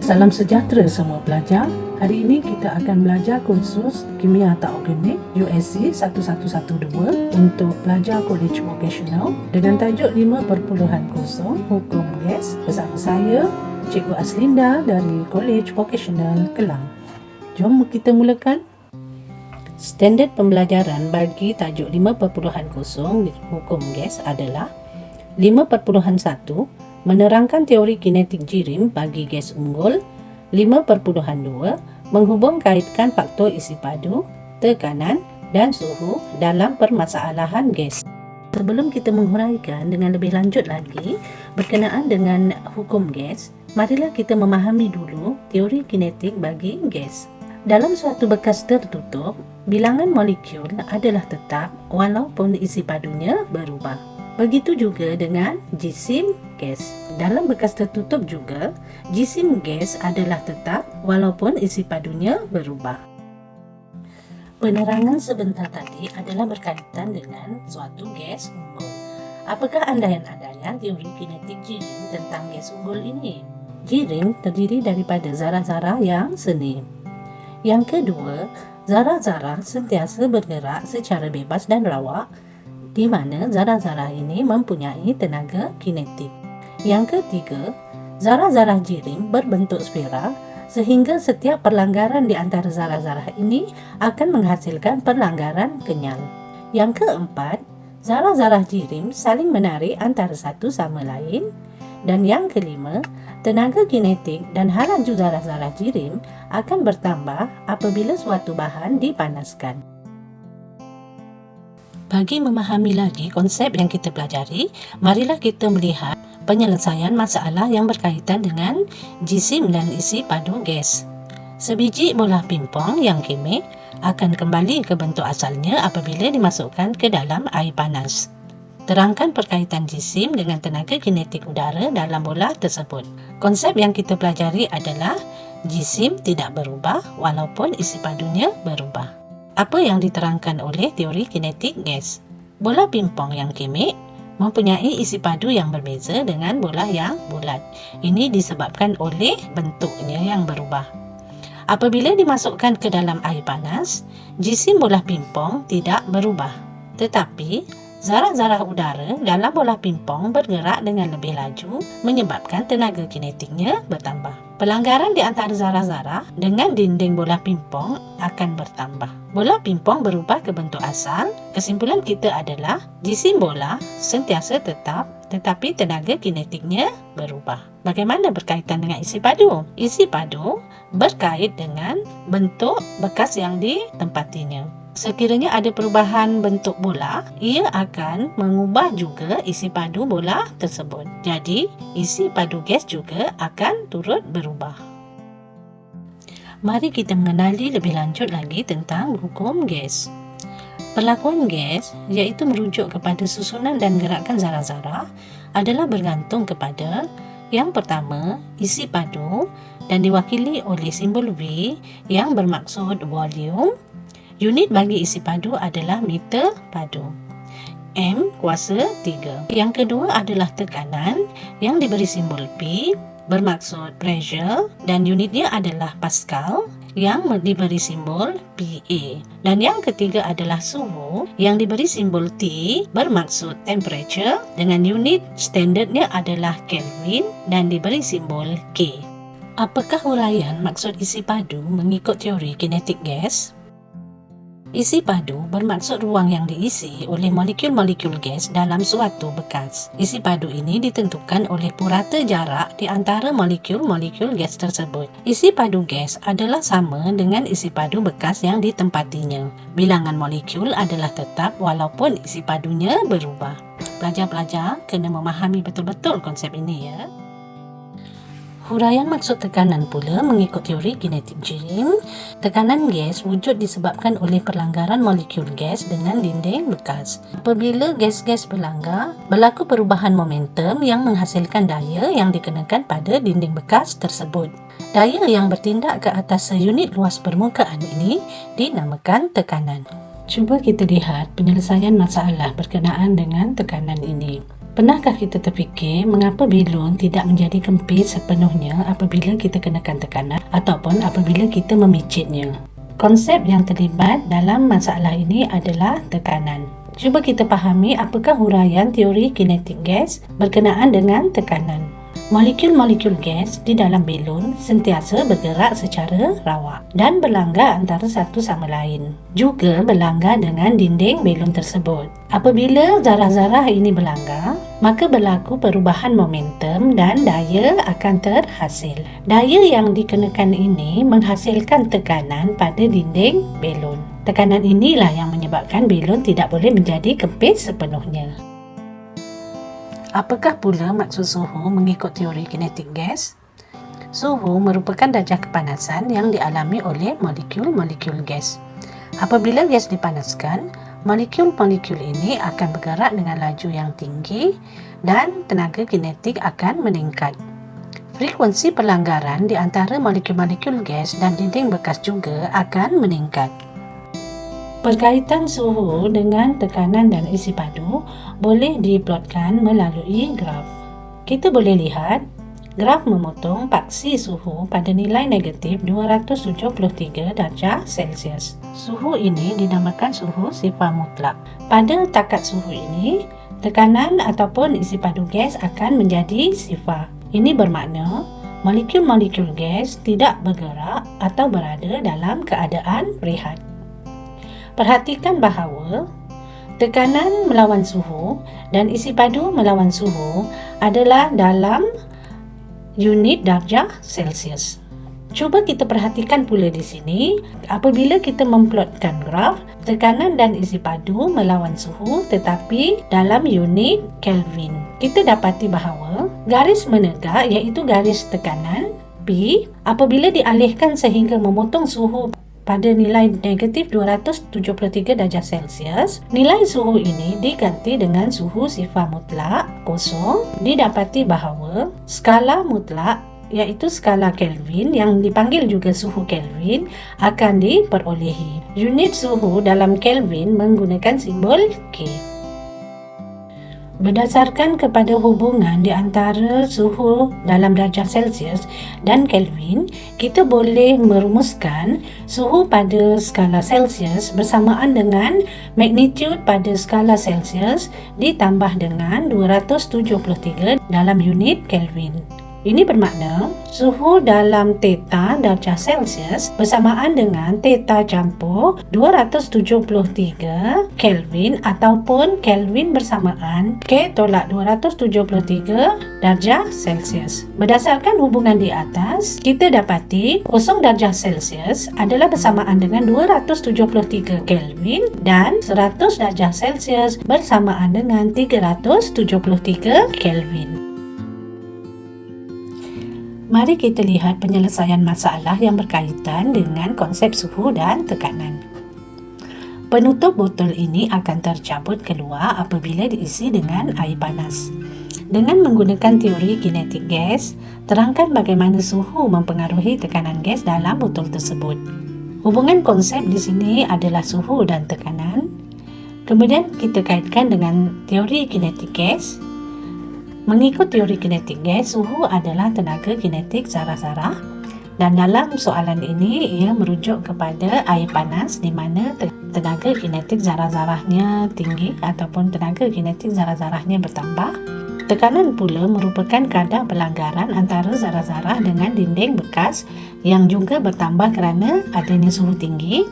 Salam sejahtera semua pelajar. Hari ini kita akan belajar kursus Kimia Tak Organik USC 1112 untuk pelajar Kolej Vocational dengan tajuk 5.0 Hukum Gas bersama saya, Cikgu Aslinda dari Kolej Vocational Kelang. Jom kita mulakan. Standard pembelajaran bagi tajuk 5.0 Hukum Gas adalah 5.1 Menerangkan teori kinetik jirim bagi gas unggul. 5.2 Menghubung kaitkan faktor isi padu, tekanan dan suhu dalam permasalahan gas. Sebelum kita menghuraikan dengan lebih lanjut lagi berkenaan dengan hukum gas, marilah kita memahami dulu teori kinetik bagi gas. Dalam suatu bekas tertutup, bilangan molekul adalah tetap walaupun isi padunya berubah. Begitu juga dengan jisim gas. Dalam bekas tertutup juga, jisim gas adalah tetap walaupun isi padunya berubah. Penerangan sebentar tadi adalah berkaitan dengan suatu gas unggul. Apakah andaian-andaian teori kinetik jirim tentang gas unggul ini? Jirim terdiri daripada zarah-zarah yang seni. Yang kedua, zarah-zarah sentiasa bergerak secara bebas dan rawak, di mana zarah-zarah ini mempunyai tenaga kinetik. Yang ketiga, zarah-zarah jirim berbentuk sfera sehingga setiap perlanggaran di antara zarah-zarah ini akan menghasilkan perlanggaran kenyal. Yang keempat, zarah-zarah jirim saling menarik antara satu sama lain. Dan yang kelima, tenaga kinetik dan halaju zarah-zarah jirim akan bertambah apabila suatu bahan dipanaskan. Bagi memahami lagi konsep yang kita pelajari, marilah kita melihat penyelesaian masalah yang berkaitan dengan jisim dan isi padu gas. Sebiji bola pingpong yang kimik akan kembali ke bentuk asalnya apabila dimasukkan ke dalam air panas. Terangkan perkaitan jisim dengan tenaga kinetik udara dalam bola tersebut. Konsep yang kita pelajari adalah jisim tidak berubah walaupun isi padunya berubah. Apa yang diterangkan oleh teori kinetik gas? Bola pingpong yang kimik mempunyai isi padu yang berbeza dengan bola yang bulat. Ini disebabkan oleh bentuknya yang berubah. Apabila dimasukkan ke dalam air panas, jisim bola pingpong tidak berubah. Tetapi, zarah-zarah udara dalam bola pingpong bergerak dengan lebih laju menyebabkan tenaga kinetiknya bertambah. Pelanggaran di antara zarah-zarah dengan dinding bola pingpong akan bertambah. Bola pingpong berubah ke bentuk asal. Kesimpulan kita adalah jisim bola sentiasa tetap tetapi tenaga kinetiknya berubah. Bagaimana berkaitan dengan isi padu? Isi padu berkait dengan bentuk bekas yang ditempatinya. Sekiranya ada perubahan bentuk bola, ia akan mengubah juga isi padu bola tersebut. Jadi, isi padu gas juga akan turut berubah. Mari kita mengenali lebih lanjut lagi tentang hukum gas. Perlakuan gas, iaitu merujuk kepada susunan dan gerakan zarah-zarah, adalah bergantung kepada yang pertama, isi padu dan diwakili oleh simbol V yang bermaksud volume. Unit bagi isi padu adalah meter padu. M kuasa 3. Yang kedua adalah tekanan yang diberi simbol P bermaksud pressure dan unitnya adalah Pascal yang diberi simbol PA. Dan yang ketiga adalah suhu yang diberi simbol T bermaksud temperature dengan unit standardnya adalah Kelvin dan diberi simbol K. Apakah huraian maksud isi padu mengikut teori kinetik gas? Isi padu bermaksud ruang yang diisi oleh molekul-molekul gas dalam suatu bekas. Isi padu ini ditentukan oleh purata jarak di antara molekul-molekul gas tersebut. Isi padu gas adalah sama dengan isi padu bekas yang ditempatinya. Bilangan molekul adalah tetap walaupun isi padunya berubah. Pelajar-pelajar kena memahami betul-betul konsep ini ya. Huraian maksud tekanan pula mengikut teori kinetik jirim. Tekanan gas wujud disebabkan oleh perlanggaran molekul gas dengan dinding bekas. Apabila gas-gas berlanggar, berlaku perubahan momentum yang menghasilkan daya yang dikenakan pada dinding bekas tersebut. Daya yang bertindak ke atas seunit luas permukaan ini dinamakan tekanan. Cuba kita lihat penyelesaian masalah berkenaan dengan tekanan ini. Pernahkah kita terfikir mengapa belon tidak menjadi kempis sepenuhnya apabila kita kenakan tekanan ataupun apabila kita memicitnya? Konsep yang terlibat dalam masalah ini adalah tekanan. Cuba kita fahami apakah huraian teori kinetik gas berkenaan dengan tekanan. Molekul-molekul gas di dalam belon sentiasa bergerak secara rawak dan berlanggar antara satu sama lain. Juga berlanggar dengan dinding belon tersebut. Apabila zarah-zarah ini berlanggar, maka berlaku perubahan momentum dan daya akan terhasil. Daya yang dikenakan ini menghasilkan tekanan pada dinding belon. Tekanan inilah yang menyebabkan belon tidak boleh menjadi kempis sepenuhnya. Apakah pula maksud suhu mengikut teori kinetik gas? Suhu merupakan darjah kepanasan yang dialami oleh molekul-molekul gas. Apabila gas dipanaskan, molekul-molekul ini akan bergerak dengan laju yang tinggi dan tenaga kinetik akan meningkat. Frekuensi pelanggaran di antara molekul-molekul gas dan dinding bekas juga akan meningkat. Perkaitan suhu dengan tekanan dan isi padu boleh diplotkan melalui graf. Kita boleh lihat graf memotong paksi suhu pada nilai negatif 273 darjah Celsius. Suhu ini dinamakan suhu sifar mutlak. Pada takat suhu ini, tekanan ataupun isi padu gas akan menjadi sifar. Ini bermakna molekul-molekul gas tidak bergerak atau berada dalam keadaan rehat. Perhatikan bahawa tekanan melawan suhu dan isi padu melawan suhu adalah dalam unit darjah Celsius. Cuba kita perhatikan pula di sini, apabila kita memplotkan graf tekanan dan isi padu melawan suhu tetapi dalam unit Kelvin, kita dapati bahawa garis menegak iaitu garis tekanan P apabila dialihkan sehingga memotong suhu pada nilai negatif 273 darjah Celsius, nilai suhu ini diganti dengan suhu sifar mutlak kosong. Didapati bahawa skala mutlak iaitu skala Kelvin yang dipanggil juga suhu Kelvin akan diperolehi. Unit suhu dalam Kelvin menggunakan simbol K. Berdasarkan kepada hubungan di antara suhu dalam darjah Celsius dan Kelvin, kita boleh merumuskan suhu pada skala Celsius bersamaan dengan magnitude pada skala Celsius ditambah dengan 273 dalam unit Kelvin. Ini bermakna suhu dalam theta darjah Celsius bersamaan dengan theta campur 273 Kelvin ataupun Kelvin bersamaan K tolak 273 darjah Celsius. Berdasarkan hubungan di atas, kita dapati 0 darjah Celsius adalah bersamaan dengan 273 Kelvin dan 100 darjah Celsius bersamaan dengan 373 Kelvin. Mari kita lihat penyelesaian masalah yang berkaitan dengan konsep suhu dan tekanan. Penutup botol ini akan tercabut keluar apabila diisi dengan air panas. Dengan menggunakan teori kinetik gas, terangkan bagaimana suhu mempengaruhi tekanan gas dalam botol tersebut. Hubungan konsep di sini adalah suhu dan tekanan. Kemudian kita kaitkan dengan teori kinetik gas. Mengikut teori kinetik gas, suhu adalah tenaga kinetik zarah-zarah dan dalam soalan ini ia merujuk kepada air panas di mana tenaga kinetik zarah-zarahnya tinggi ataupun tenaga kinetik zarah-zarahnya bertambah. Tekanan pula merupakan kadar pelanggaran antara zarah-zarah dengan dinding bekas yang juga bertambah kerana adanya suhu tinggi.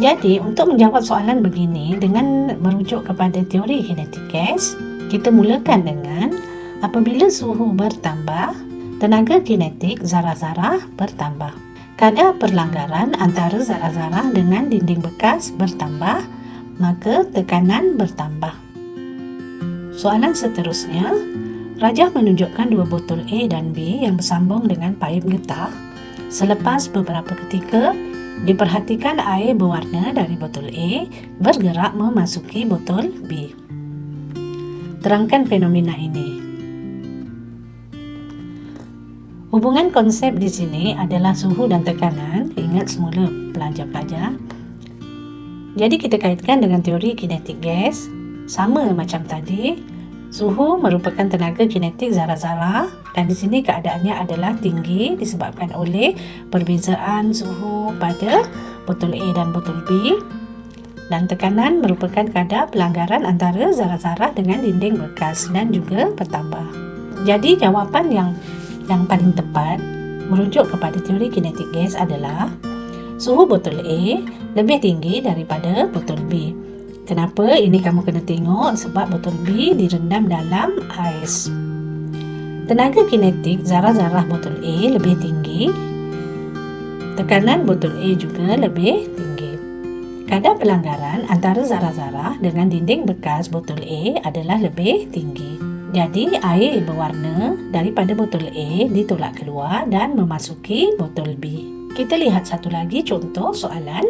Jadi, untuk menjawab soalan begini dengan merujuk kepada teori kinetik gas, kita mulakan dengan apabila suhu bertambah, tenaga kinetik zarah-zarah bertambah. Kadar perlanggaran antara zarah-zarah dengan dinding bekas bertambah, maka tekanan bertambah. Soalan seterusnya, rajah menunjukkan dua botol A dan B yang bersambung dengan paip getah. Selepas beberapa ketika, diperhatikan air berwarna dari botol A bergerak memasuki botol B. Terangkan fenomena ini. Hubungan konsep di sini adalah suhu dan tekanan. Ingat semula pelajar-pelajar. Jadi kita kaitkan dengan teori kinetik gas. Sama macam tadi, Suhu merupakan tenaga kinetik zarah-zarah dan di sini keadaannya adalah tinggi disebabkan oleh perbezaan suhu pada botol A dan botol B, dan tekanan merupakan kadar pelanggaran antara zarah-zarah dengan dinding bekas dan juga bertambah. Jadi jawapan yang paling tepat merujuk kepada teori kinetik gas adalah suhu botol A lebih tinggi daripada botol B. Kenapa? Ini kamu kena tengok sebab botol B direndam dalam ais. Tenaga kinetik zarah-zarah botol A lebih tinggi. Tekanan botol A juga lebih tinggi. Kadar pelanggaran antara zarah-zarah dengan dinding bekas botol A adalah lebih tinggi. Jadi air berwarna daripada botol A ditolak keluar dan memasuki botol B. Kita lihat satu lagi contoh soalan.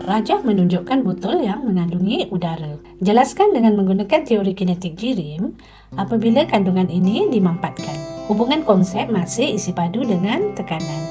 Rajah menunjukkan botol yang mengandungi udara. Jelaskan dengan menggunakan teori kinetik jirim apabila kandungan ini dimampatkan. Hubungan konsep masih isi padu dengan tekanan.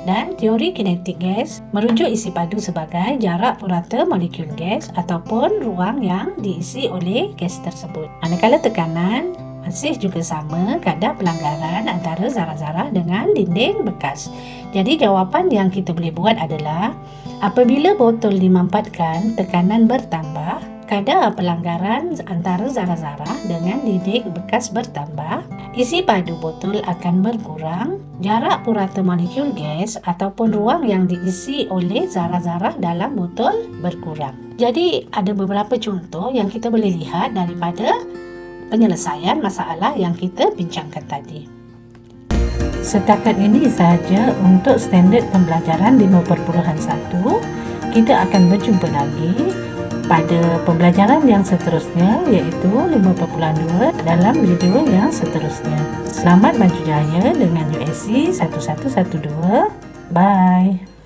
Dan teori kinetik gas merujuk isi padu sebagai jarak purata molekul gas ataupun ruang yang diisi oleh gas tersebut. Manakala tekanan masih juga sama kadar pelanggaran antara zarah-zarah dengan dinding bekas. Jadi jawapan yang kita boleh buat adalah apabila botol dimampatkan, tekanan bertambah, kadar pelanggaran antara zarah-zarah dengan dinding bekas bertambah, isi padu botol akan berkurang, jarak purata molekul gas ataupun ruang yang diisi oleh zarah-zarah dalam botol berkurang. Jadi ada beberapa contoh yang kita boleh lihat daripada penyelesaian masalah yang kita bincangkan tadi. Setakat ini sahaja untuk standard pembelajaran 5.1. Kita akan berjumpa lagi pada pembelajaran yang seterusnya, iaitu 5.2 dalam video yang seterusnya. Selamat maju jaya dengan USC 1112. Bye.